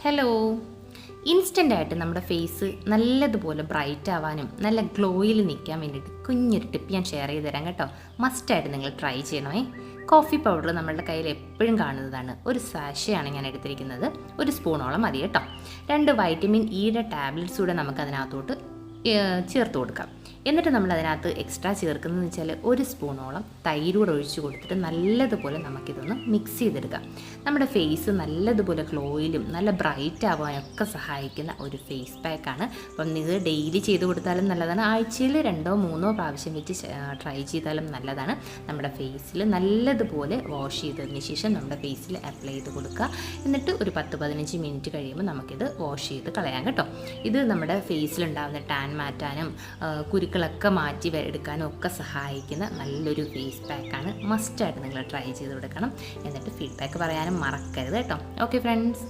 Hello. ഇൻസ്റ്റൻ്റായിട്ട് നമ്മുടെ face നല്ലതുപോലെ bright ആവാനും നല്ല ഗ്ലോയിൽ നിൽക്കാൻ വേണ്ടിയിട്ട് കുഞ്ഞൊരു ടിപ്പ് ഞാൻ ഷെയർ ചെയ്ത് തരാം കേട്ടോ. മസ്റ്റായിട്ട് നിങ്ങൾ ട്രൈ ചെയ്യണമേ. കോഫി പൗഡർ നമ്മളുടെ കയ്യിൽ എപ്പോഴും കാണുന്നതാണ്. ഒരു സാഷയാണ് ഞാൻ എടുത്തിരിക്കുന്നത്. ഒരു സ്പൂണോളം മതി കേട്ടോ. 2 വൈറ്റമിൻ ഇയുടെ ടാബ്ലറ്റ്സ് കൂടെ നമുക്ക് അതിനകത്തോട്ട് ചേർത്ത് കൊടുക്കാം. എന്നിട്ട് നമ്മൾ അതിനകത്ത് എക്സ്ട്രാ ചേർക്കുന്നതെന്ന് വെച്ചാൽ 1 സ്പൂണോളം തൈരൂടെ ഒഴിച്ച് കൊടുത്തിട്ട് നല്ലതുപോലെ നമുക്കിതൊന്ന് മിക്സ് ചെയ്തെടുക്കാം. നമ്മുടെ ഫേസ് നല്ലതുപോലെ ഗ്ലോയിലും നല്ല ബ്രൈറ്റ് ആവാനൊക്കെ സഹായിക്കുന്ന ഒരു ഫേസ് പാക്കാണ്. അപ്പം ഇത് ഡെയിലി ചെയ്ത് കൊടുത്താലും നല്ലതാണ്. ആഴ്ചയിൽ 2-3 പ്രാവശ്യം വെച്ച് ട്രൈ ചെയ്താലും നല്ലതാണ്. നമ്മുടെ ഫേസിൽ നല്ലതുപോലെ വാഷ് ചെയ്തതിന് ശേഷം നമ്മുടെ ഫേസിൽ അപ്ലൈ ചെയ്ത് കൊടുക്കുക. എന്നിട്ട് ഒരു 10-15 മിനിറ്റ് കഴിയുമ്പോൾ നമുക്കിത് വാഷ് ചെയ്ത് കളയാം കേട്ടോ. ഇത് നമ്മുടെ ഫേസിലുണ്ടാകുന്ന ടാൻ മാറ്റാനും കുരുക്കളൊക്കെ മാറ്റി എടുക്കാനും ഒക്കെ സഹായിക്കുന്ന നല്ലൊരു ഫേസ് പാക്കാണ്. മസ്റ്റായിട്ട് നിങ്ങൾ ട്രൈ ചെയ്ത് കൊടുക്കണം. എന്നിട്ട് ഫീഡ്ബാക്ക് പറയാനും മറക്കരുത് കേട്ടോ. Okay friends.